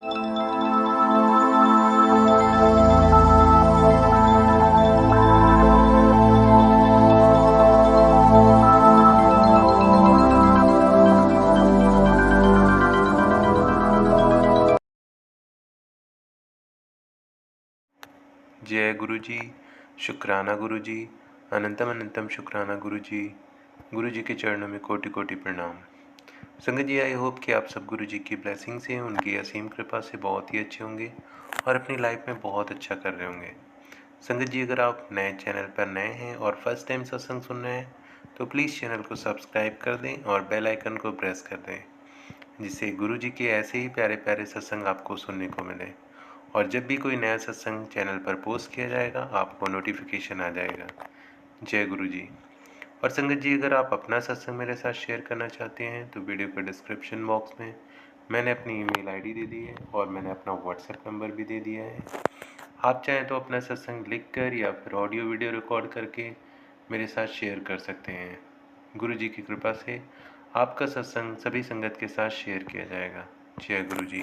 जय गुरु जी, शुक्राना गुरु जी, अनंतम अनंतम शुक्राना गुरु जी के चरणों में कोटि कोटि प्रणाम। संगत जी, आई होप कि आप सब गुरु जी की ब्लेसिंग से, उनकी असीम कृपा से बहुत ही अच्छे होंगे और अपनी लाइफ में बहुत अच्छा कर रहे होंगे। संगत जी, अगर आप नए चैनल पर नए हैं और फर्स्ट टाइम सत्संग सुन रहे हैं तो प्लीज़ चैनल को सब्सक्राइब कर दें और बेल आइकन को प्रेस कर दें, जिससे गुरु जी के ऐसे ही प्यारे प्यारे सत्संग आपको सुनने को मिले और जब भी कोई नया सत्संग चैनल पर पोस्ट किया जाएगा आपको नोटिफिकेशन आ जाएगा। जय गुरु जी। और संगत जी, अगर आप अपना सत्संग मेरे साथ शेयर करना चाहते हैं तो वीडियो के डिस्क्रिप्शन बॉक्स में मैंने अपनी ईमेल आईडी दे दी है और मैंने अपना व्हाट्सएप नंबर भी दे दिया है। आप चाहें तो अपना सत्संग लिख कर या फिर ऑडियो वीडियो रिकॉर्ड करके मेरे साथ शेयर कर सकते हैं। गुरु जी की कृपा से आपका सत्संग सभी संगत के साथ शेयर किया जाएगा। जय गुरु जी।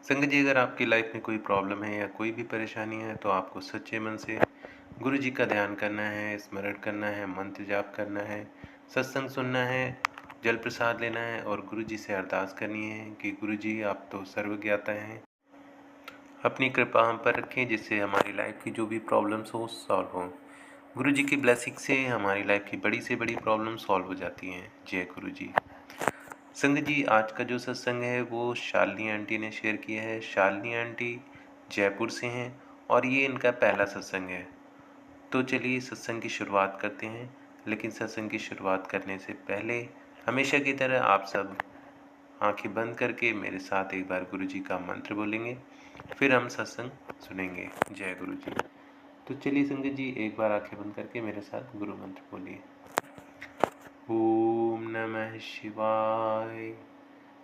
संगत जी, अगर आपकी लाइफ में कोई प्रॉब्लम है या कोई भी परेशानी है तो आपको सच्चे मन से गुरु जी का ध्यान करना है, स्मरण करना है, मंत्र जाप करना है, सत्संग सुनना है, जल प्रसाद लेना है और गुरु जी से अरदास करनी है कि गुरु जी आप तो सर्वज्ञाता हैं, अपनी कृपा हम पर रखें जिससे हमारी लाइफ की जो भी प्रॉब्लम्स हो सॉल्व हो। गुरु जी की ब्लेसिंग से हमारी लाइफ की बड़ी से बड़ी प्रॉब्लम सॉल्व हो जाती हैं। जय गुरु जी। संगत जी, आज का जो सत्संग है वो शालिनी आंटी ने शेयर किया है। शालिनी आंटी जयपुर से हैं और ये इनका पहला सत्संग है। तो चलिए सत्संग की शुरुआत करते हैं, लेकिन सत्संग की शुरुआत करने से पहले हमेशा की तरह आप सब आंखें बंद करके मेरे साथ एक बार गुरु जी का मंत्र बोलेंगे, फिर हम सत्संग सुनेंगे। जय गुरु जी। तो चलिए संगत जी, एक बार आंखें बंद करके मेरे साथ गुरु मंत्र बोलिए। ओम नमः शिवाय,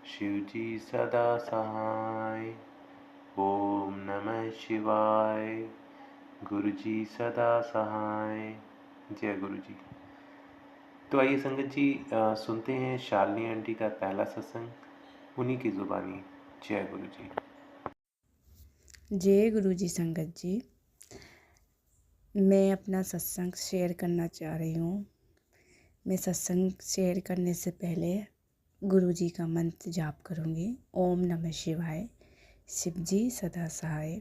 शिव जी सदा सहाय। ओम नमः शिवाय, गुरु जी सदा सहाय। जय गुरु जी। तो आइए संगत जी, सुनते हैं शालिनी आंटी का पहला सत्संग उन्हीं की जुबानी। जय गुरु जी। जय गुरु जी। संगत जी, मैं अपना सत्संग शेयर करना चाह रही हूँ। मैं सत्संग शेयर करने से पहले गुरु जी का मंत्र जाप करूँगी। ओम नमः शिवाय, शिव जी सदा सहाय।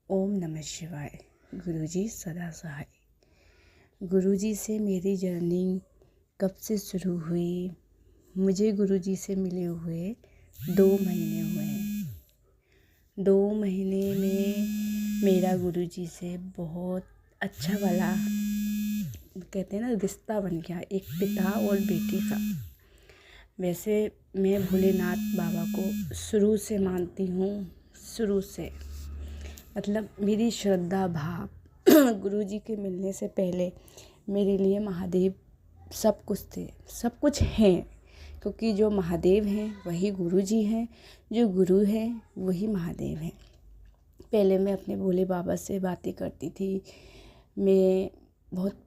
ओम नमः शिवाय, गुरु जी सदा सहाय। गुरु जी से मेरी जर्नी कब से शुरू हुई? मुझे गुरु जी से मिले हुए 2 महीने हुए हैं। 2 महीने में मेरा गुरु जी से बहुत अच्छा वाला, कहते हैं ना, रिश्ता बन गया, एक पिता और बेटी का। वैसे मैं भोलेनाथ बाबा को शुरू से मानती हूँ, शुरू से, मतलब मेरी श्रद्धा भाव गुरु जी के मिलने से पहले मेरे लिए महादेव सब कुछ थे, सब कुछ हैं, क्योंकि जो महादेव हैं वही गुरु जी हैं, जो गुरु हैं वही महादेव हैं। पहले मैं अपने भोले बाबा से बातें करती थी। मैं बहुत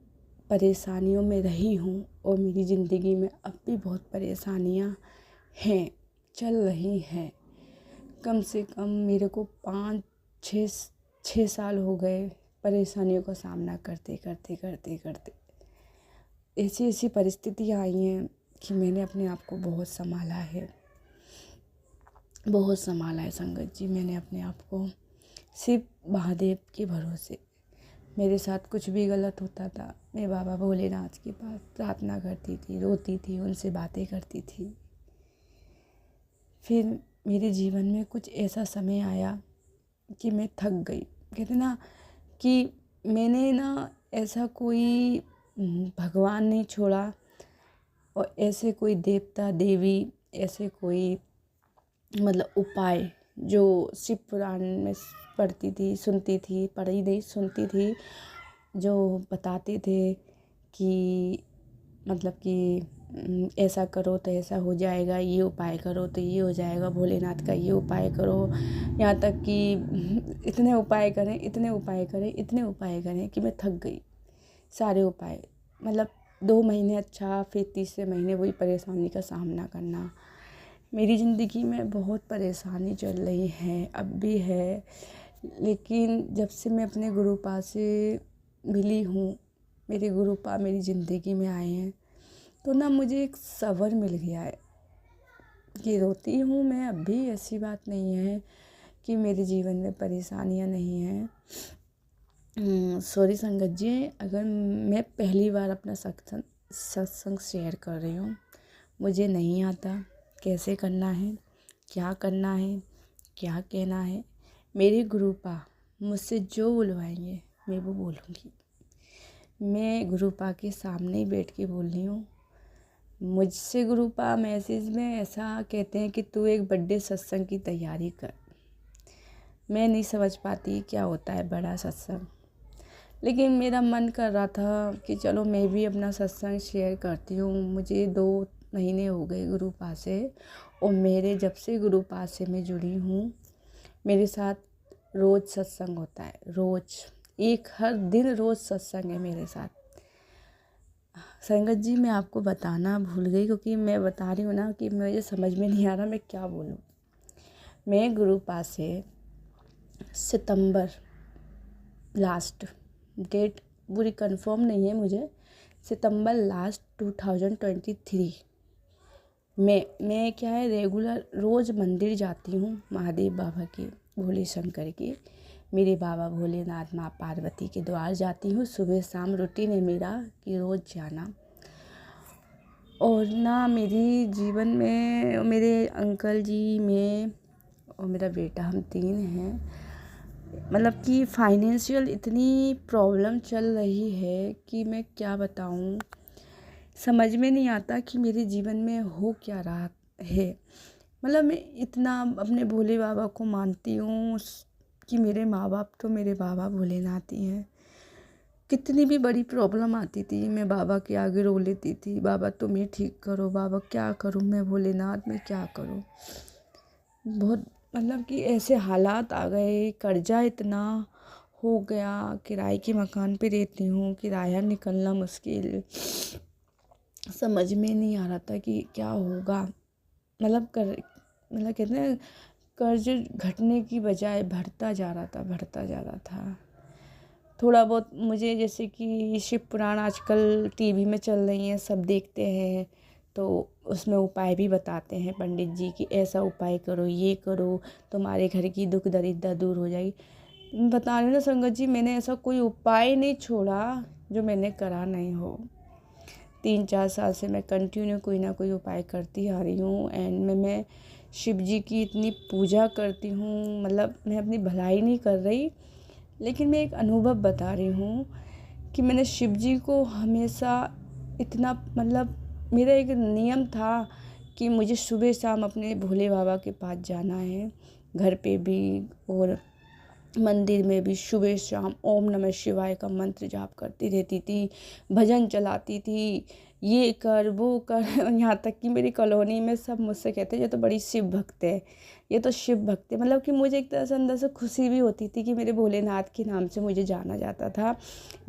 परेशानियों में रही हूँ और मेरी ज़िंदगी में अब भी बहुत परेशानियाँ हैं, चल रही हैं। कम से कम मेरे को 5-6 साल हो गए परेशानियों का सामना करते करते करते करते। ऐसी ऐसी परिस्थितियाँ आई हैं कि मैंने अपने आप को बहुत संभाला है, बहुत संभाला है संगत जी। मैंने अपने आप को सिर्फ महादेव के भरोसे, मेरे साथ कुछ भी गलत होता था मैं बाबा भोलेनाथ के पास प्रार्थना करती थी, रोती थी, उनसे बातें करती थी। फिर मेरे जीवन में कुछ ऐसा समय आया कि मैं थक गई। कहते ना कि मैंने ना ऐसा कोई भगवान नहीं छोड़ा और ऐसे कोई देवता देवी, ऐसे कोई मतलब उपाय जो शिव पुराण में पढ़ती थी, सुनती थी, पढ़ी नहीं सुनती थी, जो बताते थे कि मतलब कि ऐसा करो तो ऐसा हो जाएगा, ये उपाय करो तो ये हो जाएगा, भोलेनाथ का ये उपाय करो, यहाँ तक कि इतने उपाय करें, इतने उपाय करें, इतने उपाय करें कि मैं थक गई। सारे उपाय, मतलब 2 महीने अच्छा, फिर तीसरे महीने वही परेशानी का सामना करना। मेरी ज़िंदगी में बहुत परेशानी चल रही है, अब भी है, लेकिन जब से मैं अपने गुरुपा से मिली हूँ, मेरे गुरुपा मेरी ज़िंदगी में आए हैं, तो ना मुझे एक सब्र मिल गया है कि रोती हूँ मैं अब भी, ऐसी बात नहीं है कि मेरे जीवन में परेशानियाँ नहीं हैं। सॉरी संगत जी, अगर मैं पहली बार अपना सत्संग शेयर कर रही हूँ, मुझे नहीं आता कैसे करना है, क्या करना है, क्या कहना है। मेरे गुरुपा मुझसे जो बुलवाएंगे मैं वो बोलूँगी। मैं गुरुपा के सामने ही बैठ के बोल रही हूँ। मुझसे गुरुपा मैसेज में ऐसा कहते हैं कि तू एक बड़े सत्संग की तैयारी कर। मैं नहीं समझ पाती क्या होता है बड़ा सत्संग, लेकिन मेरा मन कर रहा था कि चलो मैं भी अपना सत्संग शेयर करती हूँ। मुझे 2 महीने हो गए गुरुपा से, और मेरे जब से गुरुपा से मैं जुड़ी हूँ, मेरे साथ रोज़ सत्संग होता है, रोज़ एक हर दिन रोज़ सत्संग है मेरे साथ। संगत जी, मैं आपको बताना भूल गई, क्योंकि मैं बता रही हूँ ना कि मुझे समझ में नहीं आ रहा मैं क्या बोलूँ। मैं गुरुपा से सितंबर लास्ट, डेट पूरी कंफर्म नहीं है मुझे, सितंबर लास्ट 2023 मैं क्या है रेगुलर रोज़ मंदिर जाती हूँ, महादेव बाबा की, भोले शंकर की, मेरे बाबा भोलेनाथ, माँ पार्वती के द्वार जाती हूँ। सुबह शाम रूटीन है मेरा कि रोज़ जाना। और ना मेरी जीवन में मेरे अंकल जी, मैं और मेरा बेटा, हम 3 हैं। मतलब कि फाइनेंशियल इतनी प्रॉब्लम चल रही है कि मैं क्या बताऊँ, समझ में नहीं आता कि मेरे जीवन में हो क्या रहा है। मतलब मैं इतना अपने भोले बाबा को मानती हूँ कि मेरे माँ बाप तो मेरे बाबा भोलेनाथ ही हैं। कितनी भी बड़ी प्रॉब्लम आती थी मैं बाबा के आगे रो लेती थी, बाबा तुम ही ठीक करो, बाबा क्या करूँ मैं, भोलेनाथ मैं क्या करूँ। बहुत मतलब कि ऐसे हालात आ गए, कर्जा इतना हो गया, किराए के मकान पे रहती हूँ, किराया निकलना मुश्किल, समझ में नहीं आ रहा था कि क्या होगा। मतलब कहते हैं कर्ज घटने की बजाय बढ़ता जा रहा था। थोड़ा बहुत मुझे, जैसे कि शिव पुराण आजकल टीवी में चल रही हैं, सब देखते हैं, तो उसमें उपाय भी बताते हैं पंडित जी कि ऐसा उपाय करो, ये करो, तुम्हारे घर की दुख दरिद्रता दूर हो जाएगी। बता रही हूँ ना संगत जी, मैंने ऐसा कोई उपाय नहीं छोड़ा जो मैंने करा नहीं हो। 3-4 साल से मैं कंटिन्यू कोई ना कोई उपाय करती आ रही हूँ। एंड में मैं शिव जी की इतनी पूजा करती हूँ, मतलब मैं अपनी भलाई नहीं कर रही, लेकिन मैं एक अनुभव बता रही हूँ कि मैंने शिव जी को हमेशा इतना, मतलब मेरा एक नियम था कि मुझे सुबह शाम अपने भोले बाबा के पास जाना है, घर पे भी और मंदिर में भी सुबह शाम ओम नमः शिवाय का मंत्र जाप करती रहती थी, भजन चलाती थी, ये कर वो कर। यहाँ तक कि मेरी कॉलोनी में सब मुझसे कहते हैं ये तो बड़ी शिव भक्त है, ये तो शिव भक्त है। मतलब कि मुझे एक तरह से अंदर से खुशी भी होती थी कि मेरे भोलेनाथ के नाम से मुझे जाना जाता था।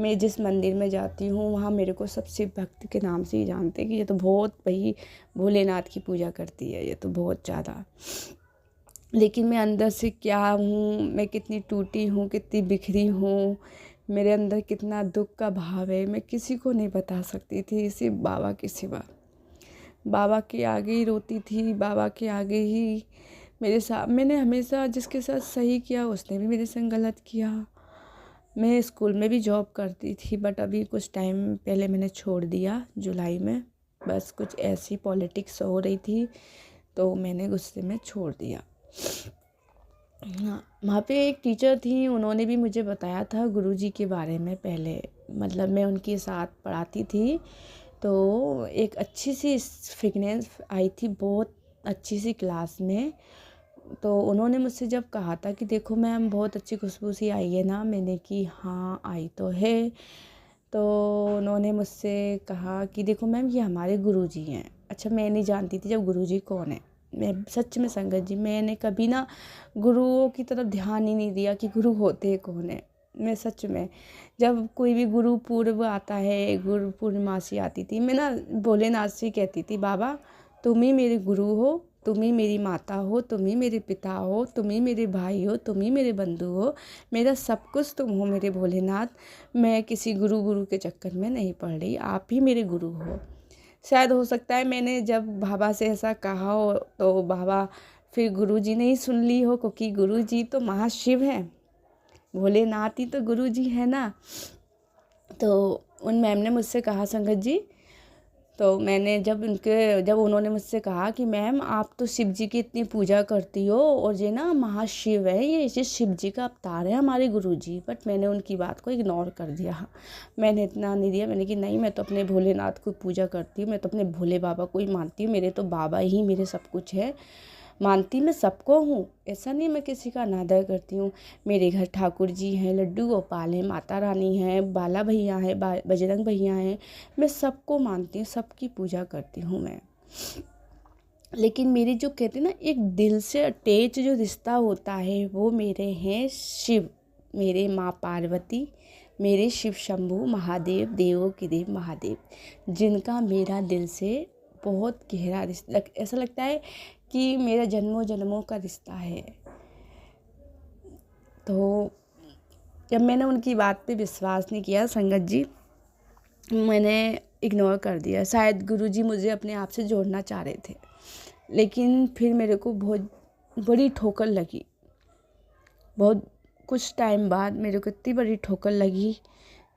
मैं जिस मंदिर में जाती हूँ वहाँ मेरे को सब शिव भक्त के नाम से ही जानते हैं कि ये तो बहुत भाई भोलेनाथ की पूजा करती है, ये तो बहुत ज़्यादा। लेकिन मैं अंदर से क्या हूँ, मैं कितनी टूटी हूँ, कितनी बिखरी हूँ, मेरे अंदर कितना दुख का भाव है, मैं किसी को नहीं बता सकती थी, सिर्फ बाबा के सिवा। बाबा के आगे ही रोती थी, बाबा के आगे ही मेरे साथ, मैंने हमेशा जिसके साथ सही किया उसने भी मेरे संग गलत किया। मैं स्कूल में भी जॉब करती थी, बट अभी कुछ टाइम पहले मैंने छोड़ दिया, जुलाई में। बस कुछ ऐसी पॉलिटिक्स हो रही थी तो मैंने गुस्से में छोड़ दिया। हाँ, वहाँ पे एक टीचर थी, उन्होंने भी मुझे बताया था गुरुजी के बारे में पहले, मतलब मैं उनके साथ पढ़ाती थी, तो एक अच्छी सी फ्रेगनेंस आई थी, बहुत अच्छी सी क्लास में। तो उन्होंने मुझसे जब कहा था कि देखो मैम बहुत अच्छी खुशबू सी आई है ना, मैंने कि हाँ आई तो है। तो उन्होंने मुझसे कहा कि देखो मैम ये हमारे गुरुजी हैं। अच्छा, मैं नहीं जानती थी जब गुरुजी कौन है। मैं सच में संगत जी, मैंने कभी ना गुरुओं की तरफ ध्यान ही नहीं दिया कि गुरु होते कौन है। मैं सच में, जब कोई भी गुरु पूर्व आता है, गुरु पूर्णिमासी आती थी, मैं ना भोलेनाथ से कहती थी बाबा तुम ही मेरे गुरु हो, तुम ही मेरी माता हो, तुम ही मेरे पिता हो, तुम ही मेरे भाई हो, तुम ही मेरे बंधु हो, मेरा सब कुछ तुम हो मेरे भोलेनाथ। मैं किसी गुरु के चक्कर में नहीं पड़ रही, आप ही मेरे गुरु हो। शायद हो सकता है मैंने जब बाबा से ऐसा कहा हो तो बाबा फिर गुरुजी ने ही सुन ली हो, क्योंकि गुरुजी तो महाशिव हैं, भोलेनाथ ही तो गुरुजी है ना। तो उन मैम ने मुझसे कहा संगत जी, तो मैंने जब उन्होंने मुझसे कहा कि मैम आप तो शिव जी की इतनी पूजा करती हो और ये ना महाशिव है, ये शिव जी का अवतार है हमारे गुरुजी, बट मैंने उनकी बात को इग्नोर कर दिया। मैंने इतना नहीं दिया, मैंने कि नहीं, मैं तो अपने भोलेनाथ को पूजा करती हूँ, मैं तो अपने भोले बाबा को ही मानती हूँ, मेरे तो बाबा ही मेरे सब कुछ है। मानती मैं सबको हूँ, ऐसा नहीं मैं किसी का अनादर करती हूँ। मेरे घर ठाकुर जी हैं, लड्डू गोपाल हैं, माता रानी हैं, बाला भैया हैं, बजरंग भैया हैं, मैं सबको मानती हूँ, सबकी पूजा करती हूँ मैं। लेकिन मेरी जो कहते हैं ना एक दिल से अटैच जो रिश्ता होता है वो मेरे हैं शिव, मेरे माँ पार्वती, मेरे शिव शंभू महादेव, देवों के देव महादेव, जिनका मेरा दिल से बहुत गहरा रिश्ता, ऐसा लगता है कि मेरा जन्मों जन्मों का रिश्ता है। तो जब मैंने उनकी बात पे विश्वास नहीं किया संगत जी, मैंने इग्नोर कर दिया। शायद गुरुजी मुझे अपने आप से जोड़ना चाह रहे थे, लेकिन फिर मेरे को बहुत बड़ी ठोकर लगी। बहुत कुछ टाइम बाद मेरे को इतनी बड़ी ठोकर लगी।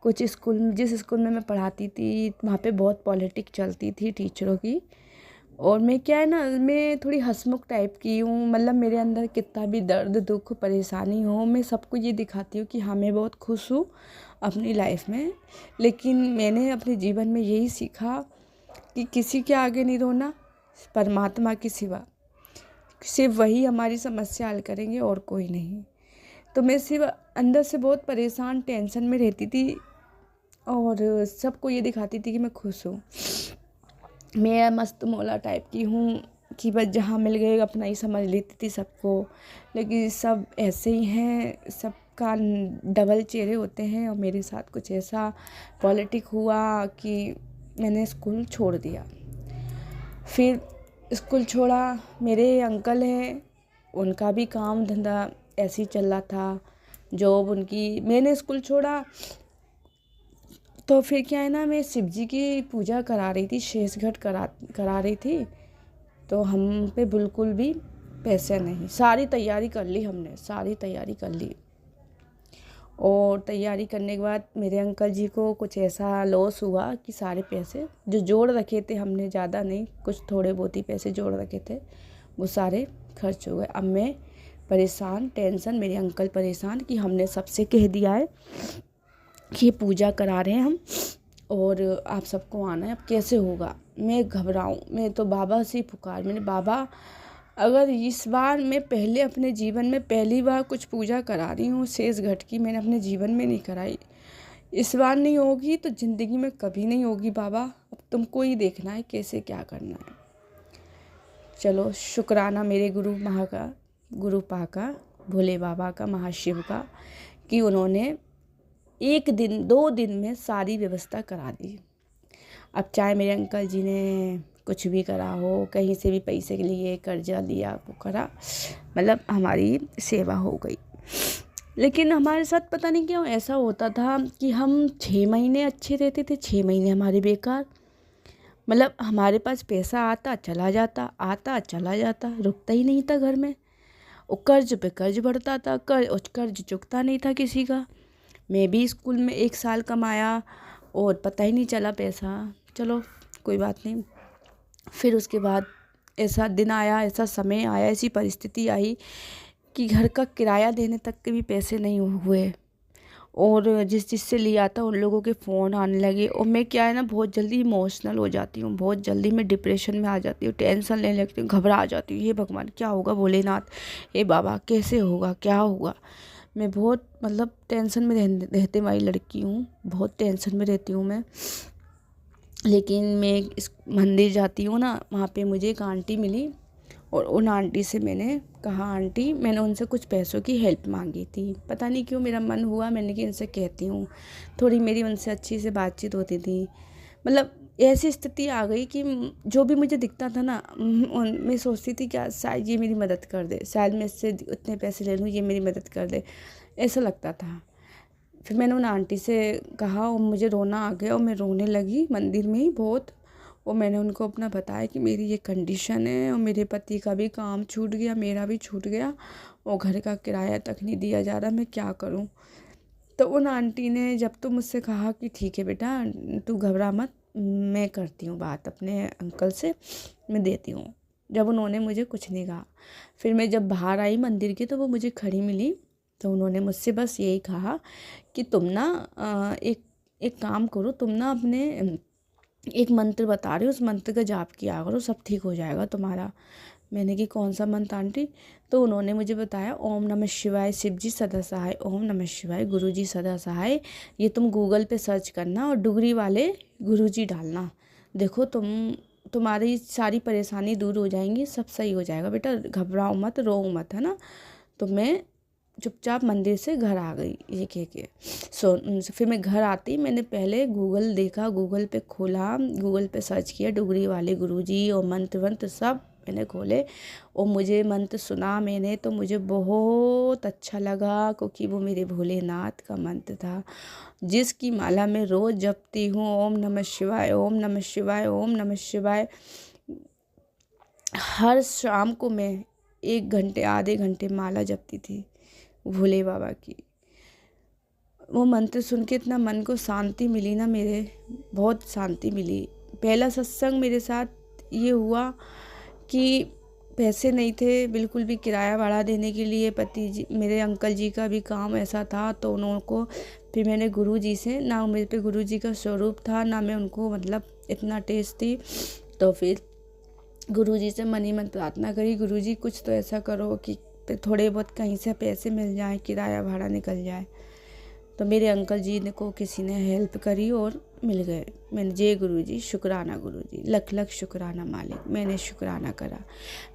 जिस स्कूल में मैं पढ़ाती थी वहाँ पे बहुत पॉलिटिक्स चलती थी टीचरों की, और मैं क्या है ना, मैं थोड़ी हंसमुख टाइप की हूँ। मतलब मेरे अंदर कितना भी दर्द दुख परेशानी हो, मैं सबको ये दिखाती हूँ कि हाँ मैं बहुत खुश हूँ अपनी लाइफ में। लेकिन मैंने अपने जीवन में यही सीखा कि किसी के आगे नहीं रोना, परमात्मा के सिवा सिर्फ वही हमारी समस्या हल करेंगे और कोई नहीं। तो मैं सिर्फ अंदर से बहुत परेशान टेंशन में रहती थी और सबको ये दिखाती थी कि मैं खुश हूँ। मैं मस्त मौला टाइप की हूँ कि बस जहाँ मिल गए अपना ही समझ लेती थी सबको। लेकिन सब ऐसे ही हैं, सबका डबल चेहरे होते हैं, और मेरे साथ कुछ ऐसा पॉलिटिक हुआ कि मैंने स्कूल छोड़ दिया। फिर स्कूल छोड़ा, मेरे अंकल हैं, उनका भी काम धंधा ऐसे ही चल रहा था, जॉब उनकी। मैंने स्कूल छोड़ा तो फिर क्या है ना, मैं शिव जी की पूजा करा रही थी, शेष घाट करा रही थी। तो हम पे बिल्कुल भी पैसे नहीं, सारी तैयारी कर ली हमने, सारी तैयारी कर ली। और तैयारी करने के बाद मेरे अंकल जी को कुछ ऐसा लॉस हुआ कि सारे पैसे जो जोड़ रखे थे हमने, ज़्यादा नहीं, कुछ थोड़े बहुत ही पैसे जोड़ रखे थे, वो सारे खर्च हो गए। अब मैं परेशान, टेंशन, मेरे अंकल परेशान कि हमने सबसे कह दिया है कि ये पूजा करा रहे हैं हम और आप सबको आना है, अब कैसे होगा। मैं घबराऊँ, मैं तो बाबा से पुकार, मैंने बाबा अगर इस बार मैं पहले अपने जीवन में पहली बार कुछ पूजा करा रही हूँ शेष घट की, मैंने अपने जीवन में नहीं कराई, इस बार नहीं होगी तो ज़िंदगी में कभी नहीं होगी बाबा, अब तुमको ही देखना है कैसे क्या करना है। चलो शुक्राना मेरे गुरु पा का, भोले बाबा का, महाशिव का, कि उन्होंने 1 दिन 2 दिन में सारी व्यवस्था करा दी। अब चाहे मेरे अंकल जी ने कुछ भी करा हो, कहीं से भी पैसे के लिए कर्जा लिया, वो करा, मतलब हमारी सेवा हो गई। लेकिन हमारे साथ पता नहीं क्यों ऐसा होता था कि हम 6 महीने अच्छे रहते थे, 6 महीने हमारे बेकार। मतलब हमारे पास पैसा आता चला जाता, आता चला जाता, रुकता ही नहीं था घर में। और कर्ज पे कर्ज बढ़ता था, कर्ज चुकता नहीं था किसी का। मैं भी स्कूल में 1 साल कमाया और पता ही नहीं चला पैसा। चलो कोई बात नहीं। फिर उसके बाद ऐसा दिन आया, ऐसा समय आया, ऐसी परिस्थिति आई कि घर का किराया देने तक के भी पैसे नहीं हुए, और जिससे लिया था उन लोगों के फ़ोन आने लगे। और मैं क्या है ना, बहुत जल्दी इमोशनल हो जाती हूँ, बहुत जल्दी मैं डिप्रेशन में आ जाती हूँ, टेंशन लेने लगती हूँ, घबरा जाती हूँ। हे भगवान क्या होगा, भोलेनाथ, हे बाबा कैसे होगा, क्या होगा। मैं बहुत मतलब टेंशन में रहते वाली लड़की हूँ, बहुत टेंशन में रहती हूँ मैं। लेकिन मैं इस मंदिर जाती हूँ ना, वहाँ पे मुझे एक आंटी मिली, और उन आंटी से मैंने कहा, आंटी, मैंने उनसे कुछ पैसों की हेल्प मांगी थी, पता नहीं क्यों मेरा मन हुआ, मैंने कि इनसे कहती हूँ। थोड़ी मेरी उनसे अच्छी से बातचीत होती थी, मतलब ऐसी स्थिति आ गई कि जो भी मुझे दिखता था ना, मैं सोचती थी कि शायद ये मेरी मदद कर दे, शायद मैं इससे उतने पैसे ले लूँ, ये मेरी मदद कर दे, ऐसा लगता था। फिर मैंने उन आंटी से कहा और मुझे रोना आ गया और मैं रोने लगी मंदिर में ही बहुत। और मैंने उनको अपना बताया कि मेरी ये कंडीशन है और मेरे पति का भी काम छूट गया, मेरा भी छूट गया और घर का किराया तक नहीं दिया जा रहा, मैं क्या करूं। तो उन आंटी ने जब तो मुझसे कहा कि ठीक है बेटा, तू घबरा मत, मैं करती हूँ बात अपने अंकल से, मैं देती हूँ। जब उन्होंने मुझे कुछ नहीं कहा, फिर मैं जब बाहर आई मंदिर की तो वो मुझे खड़ी मिली, तो उन्होंने मुझसे बस यही कहा कि तुम ना एक काम करो, तुम ना अपने एक मंत्र बता रहे हो, उस मंत्र का जाप किया करो, सब ठीक हो जाएगा तुम्हारा। मैंने कि कौन सा मंत्र आंटी? तो उन्होंने मुझे बताया, ओम नमः शिवाय शिव जी सदा सहाय, ओम नमः शिवाय गुरु जी सदा सहाय। ये तुम गूगल पे सर्च करना और डुगरी वाले गुरु जी डालना, देखो तुम्हारी सारी परेशानी दूर हो जाएंगी, सब सही हो जाएगा बेटा, घबराओ मत, रो मत, है ना। तो मैं चुपचाप मंदिर से घर आ गई ये कह के। फिर मैं घर आती, मैंने पहले गूगल देखा, गूगल पे खोला, गूगल पे सर्च किया डुगरी वाले गुरुजी और मंत्र वंत्र सब मैंने खोले और मुझे मंत्र सुना मैंने, तो मुझे बहुत अच्छा लगा क्योंकि वो मेरे भोलेनाथ का मंत्र था, जिसकी माला मैं रोज़ जपती हूँ। ओम नमः शिवाय, ओम नमः शिवाय, ओम नमः शिवाय। हर शाम को मैं 1 घंटे आधे घंटे माला जपती थी भोले बाबा की। वो मंत्र सुन के इतना मन को शांति मिली ना, मेरे बहुत शांति मिली। पहला सत्संग मेरे साथ ये हुआ कि पैसे नहीं थे बिल्कुल भी किराया भाड़ा देने के लिए, पति जी मेरे अंकल जी का भी काम ऐसा था, तो उनको फिर मैंने गुरु जी से, ना मेरे पे गुरु जी का स्वरूप था, ना मैं उनको मतलब इतना टेस्ट थी, तो फिर गुरु जी से मन ही मन प्रार्थना करी, गुरु जी कुछ तो ऐसा करो कि थोड़े बहुत कहीं से पैसे मिल जाए, किराया भाड़ा निकल जाए। तो मेरे अंकल जी ने को किसी ने हेल्प करी और मिल गए। मैंने जय गुरु जी, शुक्राना गुरु जी, लख लख शुक्राना मालिक। मैंने शुक्राना करा,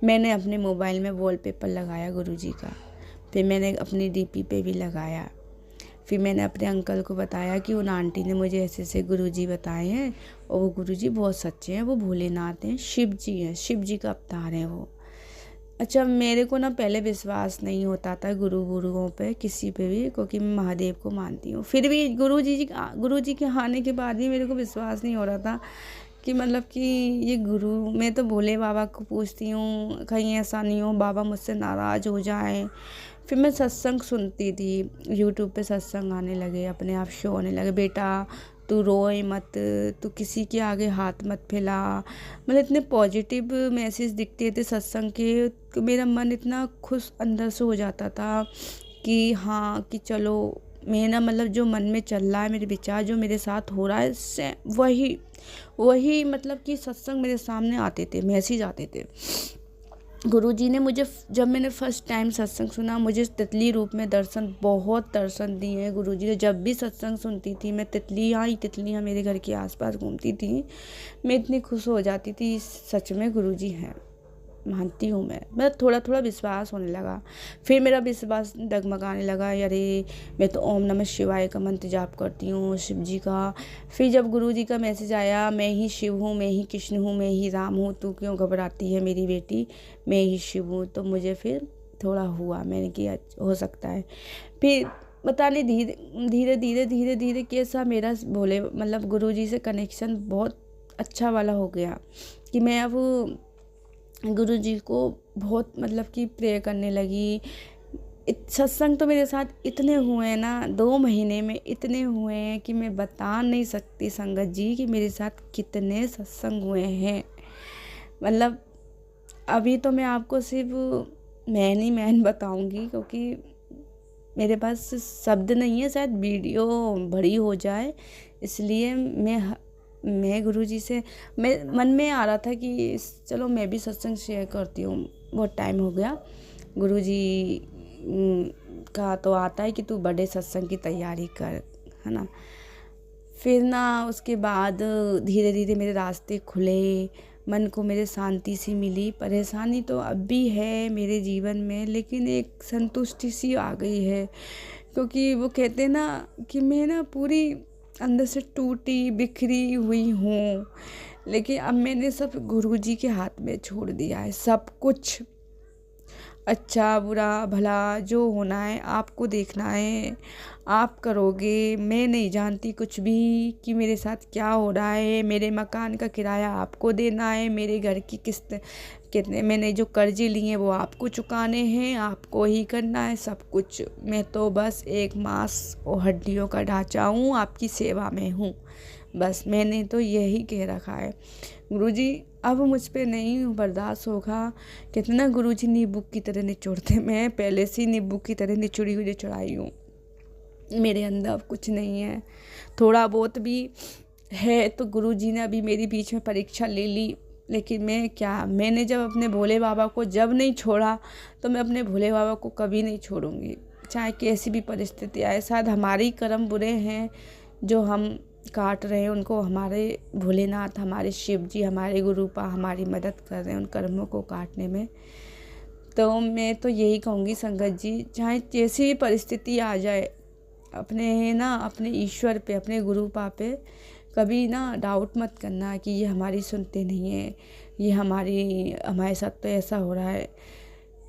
मैंने अपने मोबाइल में वॉलपेपर लगाया गुरु जी का, फिर मैंने अपनी डीपी पे भी लगाया। फिर मैंने अपने अंकल को बताया कि उन आंटी ने मुझे ऐसे ऐसे गुरुजी बताए हैं और वो गुरुजी बहुत सच्चे हैं, वो भोलेनाथ हैं, शिव जी हैं, शिव जी का अवतार हैं वो। अच्छा, मेरे को ना पहले विश्वास नहीं होता था गुरुओं पे, किसी पे भी, क्योंकि मैं महादेव को मानती हूँ। फिर भी गुरु जी के आने के बाद भी मेरे को विश्वास नहीं हो रहा था कि मतलब कि ये गुरु, मैं तो भोले बाबा को पूछती हूँ कहीं ऐसा नहीं हो बाबा मुझसे नाराज़ हो जाए। फिर मैं सत्संग सुनती थी, यूट्यूब पे सत्संग आने लगे, अपने आप शो होने लगे, बेटा तू रोए मत, तू किसी के आगे हाथ मत फैला, मतलब इतने पॉजिटिव मैसेज दिखते थे सत्संग के, तो मेरा मन इतना खुश अंदर से हो जाता था कि हाँ, कि चलो मैं ना, मतलब जो मन में चल रहा है, मेरे विचार जो मेरे साथ हो रहा है, वही मतलब कि सत्संग मेरे सामने आते थे, मैसेज आते थे। गुरुजी ने मुझे, जब मैंने फर्स्ट टाइम सत्संग सुना, मुझे तितली रूप में बहुत दर्शन दिए हैं गुरुजी ने। जब भी सत्संग सुनती थी मैं, तितलियाँ मेरे घर के आसपास घूमती थी, मैं इतनी खुश हो जाती थी, सच में गुरुजी हैं, मानती हूँ मैं। मतलब थोड़ा थोड़ा विश्वास होने लगा, फिर मेरा विश्वास डगमगाने लगा, अरे मैं तो ओम नमः शिवाय का मंत्र जाप करती हूँ, शिव जी का। फिर जब गुरु जी का मैसेज आया, मैं ही शिव हूँ, मैं ही कृष्ण हूँ, मैं ही राम हूँ, तू क्यों घबराती है मेरी बेटी, मैं ही शिव हूँ, तो मुझे फिर थोड़ा हुआ, मैंने किया हो सकता है। फिर पता नहीं धीरे धीरे कैसा मेरा भोले मतलब गुरु जी से कनेक्शन बहुत अच्छा वाला हो गया कि मैं अब गुरु जी को बहुत मतलब कि प्रे करने लगी। सत्संग तो मेरे साथ इतने हुए हैं ना, 2 महीने में इतने हुए हैं कि मैं बता नहीं सकती संगत जी कि मेरे साथ कितने सत्संग हुए हैं। मतलब अभी तो मैं आपको सिर्फ मैन बताऊंगी, क्योंकि मेरे पास शब्द नहीं है, शायद वीडियो बड़ी हो जाए, इसलिए मैं गुरुजी से, मैं मन में आ रहा था कि चलो मैं भी सत्संग शेयर करती हूँ। बहुत टाइम हो गया, गुरुजी का तो आता है कि तू बड़े सत्संग की तैयारी कर, है ना। फिर ना उसके बाद धीरे धीरे मेरे रास्ते खुले, मन को मेरे शांति सी मिली। परेशानी तो अब भी है मेरे जीवन में, लेकिन एक संतुष्टि सी आ गई है, क्योंकि वो कहते हैं ना कि मैं ना पूरी अंदर से टूटी बिखरी हुई हूँ, लेकिन अब मैंने सब गुरुजी के हाथ में छोड़ दिया है। सब कुछ अच्छा बुरा भला जो होना है आपको देखना है, आप करोगे। मैं नहीं जानती कुछ भी कि मेरे साथ क्या हो रहा है। मेरे मकान का किराया आपको देना है, मेरे घर की किस्त कितने मैंने जो कर्जे लिए हैं वो आपको चुकाने हैं, आपको ही करना है सब कुछ। मैं तो बस एक मांस और हड्डियों का ढांचा हूँ, आपकी सेवा में हूँ। बस मैंने तो यही कह रखा है। गुरुजी अब मुझ पे नहीं बर्दाश्त होगा। कितना गुरुजी नींबू की तरह निचोड़ते, मैं पहले से ही नींबू की तरह निचोड़ी हुई चढ़ाई हूँ। मेरे अंदर अब कुछ नहीं है, थोड़ा बहुत भी है तो गुरुजी ने अभी मेरी बीच में परीक्षा ले ली। लेकिन मैंने जब अपने भोले बाबा को जब नहीं छोड़ा तो मैं अपने भोले बाबा को कभी नहीं छोड़ूंगी, चाहे कैसी भी परिस्थिति आए। शायद हमारे ही कर्म बुरे हैं जो हम काट रहे हैं उनको, हमारे भोलेनाथ, हमारे शिव जी, हमारे गुरुपा हमारी मदद कर रहे हैं उन कर्मों को काटने में। तो मैं तो यही कहूँगी संगत जी, चाहे जैसी भी परिस्थिति आ जाए, अपने ईश्वर पे, अपने गुरुपा पे कभी डाउट मत करना कि ये हमारी सुनते नहीं है, ये हमारे साथ तो ऐसा हो रहा है।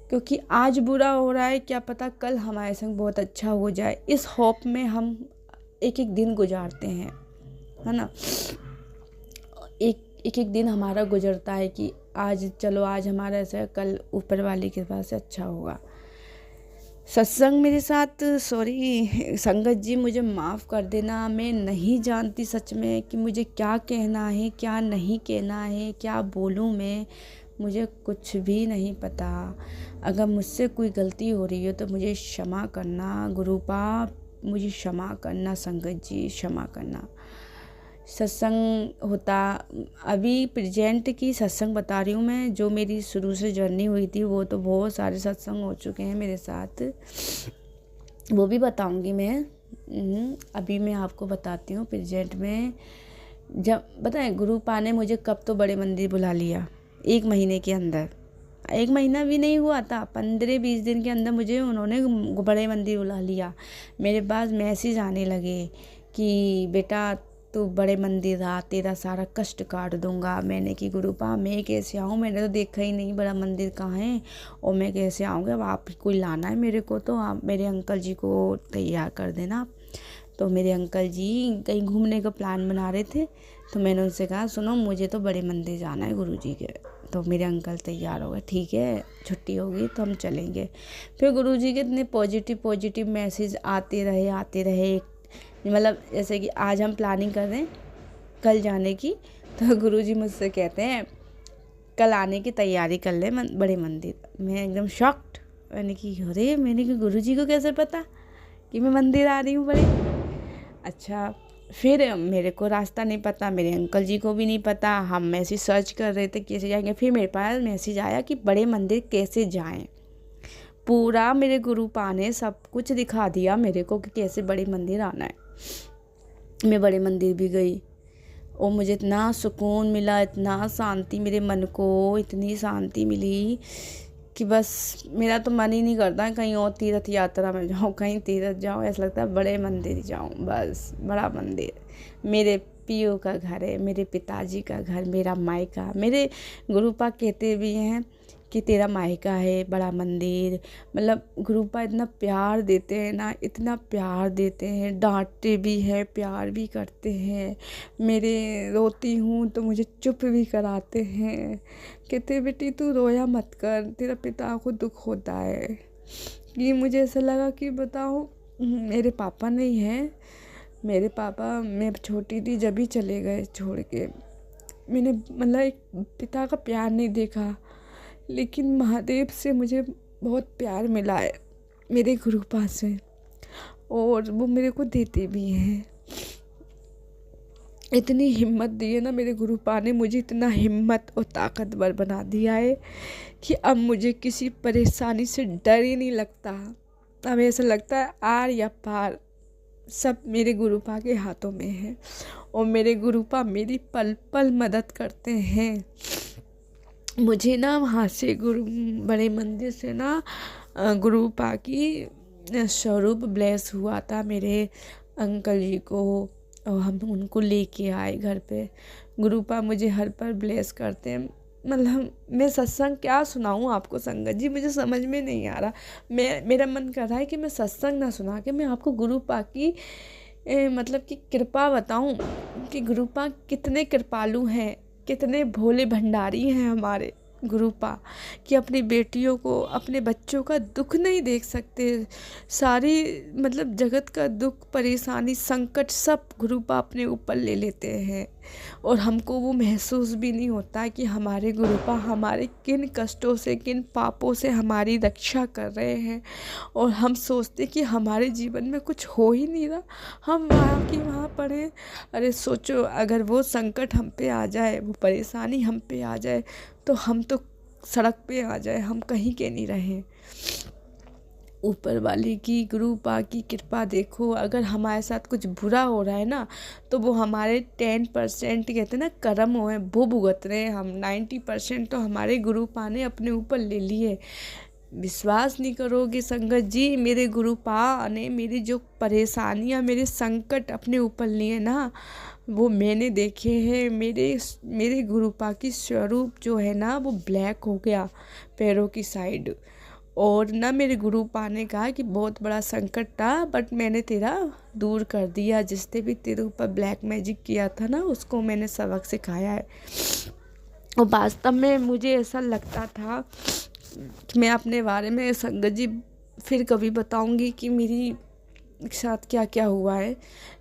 क्योंकि आज बुरा हो रहा है, क्या पता कल हमारे संग बहुत अच्छा हो जाए। इस होप में हम एक एक दिन गुजारते हैं, है ना। एक दिन हमारा गुजरता है कि आज हमारा ऐसा है, कल ऊपर वाले के पास से अच्छा होगा। सत्संग मेरे साथ, सॉरी संगत जी मुझे माफ़ कर देना, मैं नहीं जानती सच में कि मुझे क्या कहना है क्या नहीं कहना है, क्या बोलूँ मैं, मुझे कुछ भी नहीं पता। अगर मुझसे कोई गलती हो रही हो तो मुझे क्षमा करना गुरुपा, मुझे क्षमा करना संगत जी, क्षमा करना। सत्संग होता अभी प्रेजेंट की सत्संग बता रही हूँ मैं, जो मेरी शुरू से जर्नी हुई थी वो तो बहुत सारे सत्संग हो चुके हैं मेरे साथ, वो भी बताऊँगी मैं। अभी मैं आपको बताती हूँ प्रेजेंट में। जब बताएं गुरुपा ने मुझे कब तो बड़े मंदिर बुला लिया, 1 महीने के अंदर, 1 महीना भी नहीं हुआ था, 15-20 दिन के अंदर मुझे उन्होंने बड़े मंदिर बुला लिया। मेरे पास मैसेज आने लगे कि बेटा तू बड़े मंदिर आ, तेरा सारा कष्ट काट दूंगा। मैंने कि गुरुपा मैं कैसे आऊँ, मैंने तो देखा ही नहीं बड़ा मंदिर कहाँ है और मैं कैसे आऊँगा। अब आप कोई लाना है मेरे को तो आप मेरे अंकल जी को तैयार कर देना। तो मेरे अंकल जी कहीं घूमने का प्लान बना रहे थे, तो मैंने उनसे कहा सुनो मुझे तो बड़े मंदिर जाना है गुरुजी के। तो मेरे अंकल तैयार हो गए, ठीक है छुट्टी होगी तो हम चलेंगे। फिर गुरुजी के इतने पॉजिटिव मैसेज आते रहे। मतलब जैसे कि आज हम प्लानिंग कर रहे हैं कल जाने की, तो गुरुजी मुझसे कहते हैं कल आने की तैयारी कर ले बड़े मंदिर। मैं एकदम शॉक्ड, मैंने कि गुरुजी को कैसे पता कि मैं मंदिर आ रही हूँ बड़े। अच्छा फिर मेरे को रास्ता नहीं पता, मेरे अंकल जी को भी नहीं पता, हम मैसेज सर्च कर रहे थे कैसे जाएंगे। फिर मेरे पास मैसेज आया कि बड़े मंदिर कैसे जाएं। पूरा मेरे गुरुपा ने सब कुछ दिखा दिया मेरे को कि कैसे बड़े मंदिर आना है। मैं बड़े मंदिर भी गई और मुझे इतना सुकून मिला, इतना शांति मेरे मन को, इतनी शांति मिली कि बस मेरा तो मन ही नहीं करता कहीं और तीर्थ यात्रा में जाऊँ, कहीं तीर्थ जाऊँ, ऐसा लगता है बड़े मंदिर जाऊँ। बस बड़ा मंदिर मेरे पियो का घर है, मेरे पिताजी का घर, मेरा मायका। मेरे गुरुपा कहते भी हैं कि तेरा मायका है बड़ा मंदिर। मतलब गुरुपा इतना प्यार देते हैं ना, इतना प्यार देते हैं, डांटते भी हैं, प्यार भी करते हैं। मेरे रोती हूँ तो मुझे चुप भी कराते हैं, कहते बेटी तू रोया मत कर, तेरा पिता को दुख होता है। कि मुझे ऐसा लगा कि बताओ मेरे पापा नहीं हैं, मेरे पापा मैं छोटी थी जब ही चले गए छोड़ के। मैंने मतलब एक पिता का प्यार नहीं देखा, लेकिन महादेव से मुझे बहुत प्यार मिला है मेरे गुरुपा से, और वो मेरे को देते भी हैं। इतनी हिम्मत दी है ना मेरे गुरुपा ने, मुझे इतना हिम्मत और ताकतवर बना दिया है कि अब मुझे किसी परेशानी से डर ही नहीं लगता। अब ऐसा लगता है आर या पार सब मेरे गुरुपा के हाथों में है, और मेरे गुरुपा मेरी पल पल मदद करते हैं। मुझे वहाँ से बड़े मंदिर से गुरुपा की स्वरूप ब्लेस हुआ था। मेरे अंकल जी को और हम उनको लेके आए घर पे। गुरुपा मुझे हर पर ब्लेस करते हैं। मतलब मैं सत्संग क्या सुनाऊँ आपको संगत जी, मुझे समझ में नहीं आ रहा। मेरा मन कर रहा है कि मैं सत्संग ना सुना के मैं आपको गुरुपा की मतलब कि कृपा बताऊं कि गुरुपा कितने कृपालु हैं, कितने भोले भंडारी हैं हमारे गुरुपा, कि अपनी बेटियों को, अपने बच्चों का दुख नहीं देख सकते। सारी मतलब जगत का दुख, परेशानी, संकट सब गुरुपा अपने ऊपर ले लेते हैं। और हमको वो महसूस भी नहीं होता कि हमारे गुरुपा हमारे किन कष्टों से, किन पापों से हमारी रक्षा कर रहे हैं। और हम सोचते कि हमारे जीवन में कुछ हो ही नहीं रहा, हम वहाँ की वहाँ पड़े। अरे सोचो, अगर वो संकट हम पे आ जाए, वो परेशानी हम पे आ जाए, तो हम तो सड़क पे आ जाए, हम कहीं के नहीं रहें। ऊपर वाले की, गुरुपा की कृपा देखो। अगर हमारे साथ कुछ बुरा हो रहा है ना, तो वो हमारे 10% कहते हैं ना कर्म हुए, वो भुगत रहे हैं हम। 90% तो हमारे गुरुपा ने अपने ऊपर ले लिए। विश्वास नहीं करोगे संगत जी, मेरे गुरुपा ने मेरी जो परेशानियाँ, मेरे संकट अपने ऊपर लिए ना, वो मैंने देखे हैं। मेरे गुरुपा की स्वरूप जो है ना, वो ब्लैक हो गया पैरों की साइड। और ना मेरे गुरुपा ने कहा कि बहुत बड़ा संकट था, बट मैंने तेरा दूर कर दिया। जिसने भी तेरे ऊपर ब्लैक मैजिक किया था ना, उसको मैंने सबक सिखाया है। और वास्तव में मुझे ऐसा लगता था कि मैं अपने बारे में संगत जी फिर कभी बताऊंगी कि मेरी साथ क्या क्या हुआ है।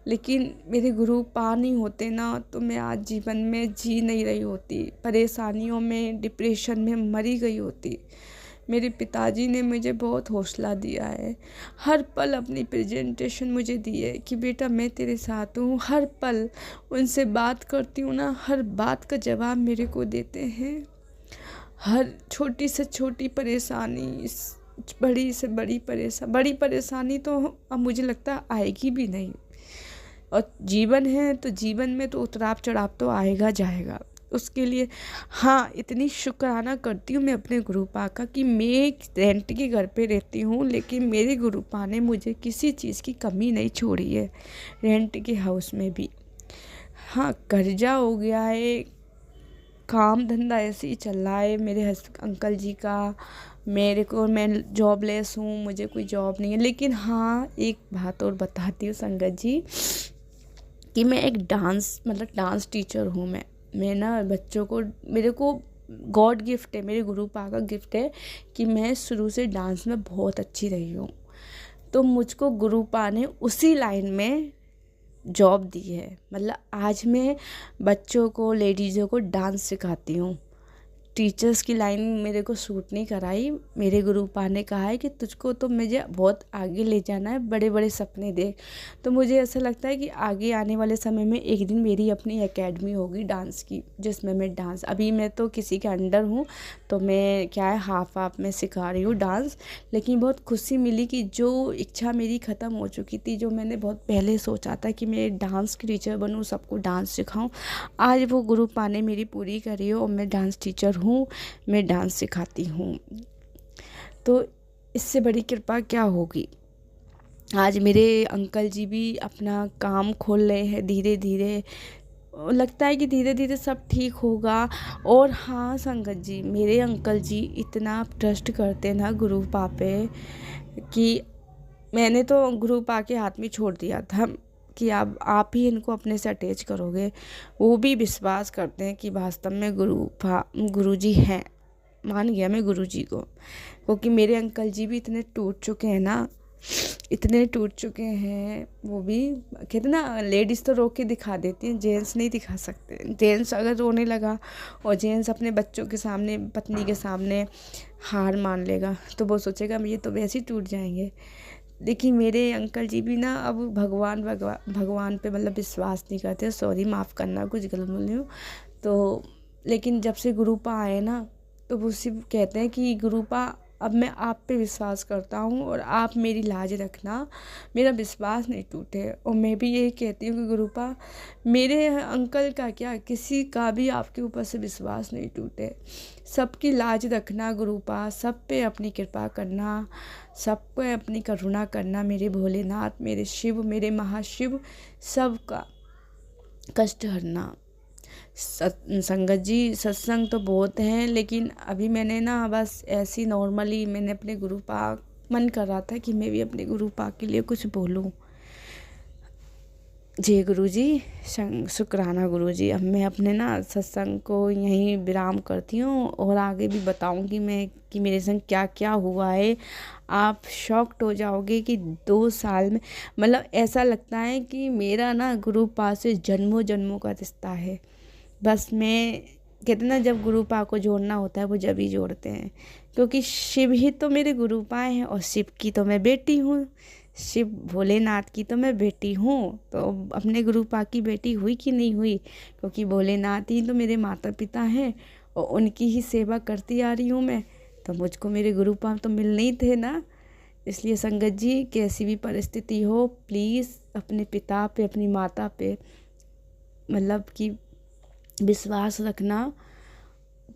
लेकिन मेरे गुरुपा नहीं होते ना, तो मैं आज जीवन में जी नहीं रही होती, परेशानियों में, डिप्रेशन में मरी गई होती। मेरे पिताजी ने मुझे बहुत हौसला दिया है, हर पल अपनी प्रेजेंटेशन मुझे दी है कि बेटा मैं तेरे साथ हूँ। हर पल उनसे बात करती हूँ ना, हर बात का जवाब मेरे को देते हैं। हर छोटी से छोटी परेशानी, बड़ी से बड़ी परेशानी तो अब मुझे लगता है आएगी भी नहीं। और जीवन है तो जीवन में तो उतराव चढ़ाव तो आएगा जाएगा। उसके लिए हाँ, इतनी शुक्राना करती हूँ मैं अपने गुरुपा का कि मैं एक रेंट के घर पे रहती हूँ, लेकिन मेरे गुरुपा ने मुझे किसी चीज़ की कमी नहीं छोड़ी है। रेंट के हाउस में भी हाँ, कर्जा हो गया है, काम धंधा ऐसे ही चल रहा है मेरे अंकल जी का। मैं जॉबलेस हूँ, मुझे कोई जॉब नहीं है। लेकिन हाँ, एक बात और बताती हूँ संगत जी, कि मैं एक डांस टीचर हूँ। मैं ना बच्चों को, मेरे को गॉड गिफ्ट है, मेरे गुरुपा का गिफ्ट है कि मैं शुरू से डांस में बहुत अच्छी रही हूँ। तो मुझको गुरुपा ने उसी लाइन में जॉब दी है। मतलब आज मैं बच्चों को, लेडीज़ों को डांस सिखाती हूँ। टीचर्स की लाइन मेरे को सूट नहीं कराई। मेरे गुरुपा ने कहा है कि तुझको तो मुझे बहुत आगे ले जाना है, बड़े बड़े सपने देख। तो मुझे ऐसा लगता है कि आगे आने वाले समय में एक दिन मेरी अपनी एकेडमी होगी डांस की, जिसमें मैं डांस, अभी मैं तो किसी के अंडर हूँ, तो मैं क्या है हाफ में सिखा रही हूँ डांस। लेकिन बहुत खुशी मिली कि जो इच्छा मेरी ख़त्म हो चुकी थी, जो मैंने बहुत पहले सोचा था कि मैं डांस की टीचर बनूँ, सबको डांस सिखाऊँ, आज वो गुरुपा ने मेरी पूरी करी हो और मैं डांस टीचर हूँ, मैं डांस सिखाती हूँ। तो इससे बड़ी कृपा क्या होगी। आज मेरे अंकल जी भी अपना काम खोल रहे हैं धीरे धीरे। लगता है कि धीरे धीरे सब ठीक होगा। और हाँ संगत जी, मेरे अंकल जी इतना ट्रस्ट करते ना गुरुपा पे कि मैंने तो गुरुपा के हाथ में छोड़ दिया था कि आप ही इनको अपने से अटैच करोगे। वो भी विश्वास करते हैं कि वास्तव में गुरुजी हैं। मान गया मैं गुरुजी को, क्योंकि मेरे अंकल जी भी इतने टूट चुके हैं ना, इतने टूट चुके हैं। वो भी कहते ना, लेडीज़ तो रो के दिखा देती हैं, जेंट्स नहीं दिखा सकते। जेंट्स अगर रोने लगा और जेंट्स अपने बच्चों के सामने, पत्नी के सामने हार मान लेगा, तो वो सोचेगा ये तो वैसे ही टूट जाएंगे। लेकिन मेरे अंकल जी भी ना अब भगवान पे मतलब विश्वास नहीं करते। सॉरी, माफ़ करना कुछ गलत बोल रही हूँ तो। लेकिन जब से गुरुपा आए ना, तो वो सिर्फ कहते हैं कि गुरुपा अब मैं आप पे विश्वास करता हूँ और आप मेरी लाज रखना, मेरा विश्वास नहीं टूटे। और मैं भी यही कहती हूँ कि गुरुपा, मेरे अंकल का क्या, किसी का भी आपके ऊपर से विश्वास नहीं टूटे। सबकी लाज रखना गुरुपा, सब पे अपनी कृपा करना, सब पे अपनी करुणा करना। मेरे भोलेनाथ, मेरे शिव, मेरे महाशिव, सबका कष्ट हरना। संगत जी, सत्संग तो बहुत हैं, लेकिन अभी मैंने ना बस ऐसी नॉर्मली मैंने अपने गुरु पाक, मन कर रहा था कि मैं भी अपने गुरु पाक के लिए कुछ बोलूं। जय गुरु जी, शुक्राना गुरु जी। अब मैं अपने ना सत्संग को यहीं विराम करती हूँ और आगे भी बताऊँगी मैं कि मेरे संग क्या क्या हुआ है। आप शॉक्ड हो जाओगे कि 2 साल में, मतलब ऐसा लगता है कि मेरा ना गुरु पाक से जन्मों जन्मों का रिश्ता है। बस मैं, कहते ना जब गुरु पाक को जोड़ना होता है वो जब ही जोड़ते हैं, क्योंकि शिव ही तो मेरे गुरु पाए हैं और शिव की तो मैं बेटी हूँ, शिव भोलेनाथ की तो मैं बेटी हूँ। तो अपने गुरु पाक की बेटी हुई कि नहीं हुई, क्योंकि भोलेनाथ ही तो मेरे माता पिता हैं और उनकी ही सेवा करती आ रही हूँ मैं, तो मुझको मेरे गुरु पाक तो मिलने ही थे ना। इसलिए संगत जी, कैसी भी परिस्थिति हो, प्लीज़ अपने पिता पे, अपनी माता पे मतलब कि विश्वास रखना।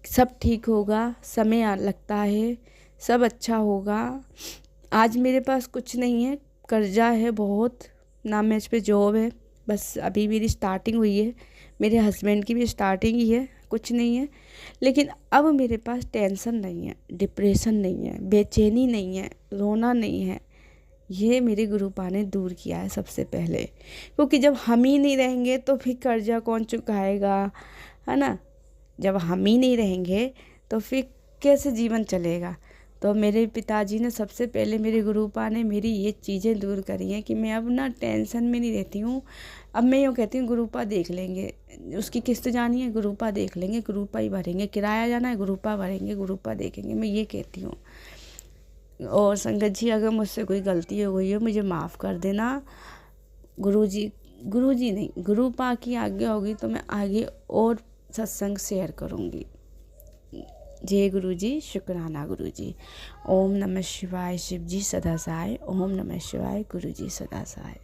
सब ठीक होगा, समय लगता है, सब अच्छा होगा। आज मेरे पास कुछ नहीं है, कर्जा है बहुत, ना मेरे पे जॉब है, बस अभी मेरी स्टार्टिंग हुई है, मेरे हस्बैंड की भी स्टार्टिंग ही है, कुछ नहीं है। लेकिन अब मेरे पास टेंशन नहीं है, डिप्रेशन नहीं है, बेचैनी नहीं है, रोना नहीं है। ये मेरे गुरु पा ने दूर किया है सबसे पहले, क्योंकि जब हम ही नहीं रहेंगे तो फिर कर्जा कौन चुकाएगा, है ना। जब हम ही नहीं रहेंगे तो फिर कैसे जीवन चलेगा। तो मेरे पिताजी ने सबसे पहले, मेरे गुरुपा ने मेरी ये चीज़ें दूर करी हैं कि मैं अब ना टेंशन में नहीं रहती हूँ। अब मैं यूँ कहती हूँ गुरुपा देख लेंगे, उसकी किस्त जानी है गुरुपा देख लेंगे, गुरुपा ही भरेंगे, किराया जाना है गुरुपा भरेंगे, गुरुपा देखेंगे, मैं ये कहती हूँ। और संगत जी, अगर मुझसे कोई गलती हो गई हो मुझे माफ़ कर देना। गुरु जी नहीं, गुरुपा की आज्ञा होगी तो मैं आगे और सत्संग शेयर करूँगी। जय गुरु जी, शुक्राना गुरु जी। ओम नमः शिवाय, शिव जी सदा सहाय। ओम नमः शिवाय, गुरु जी सदा सहाय।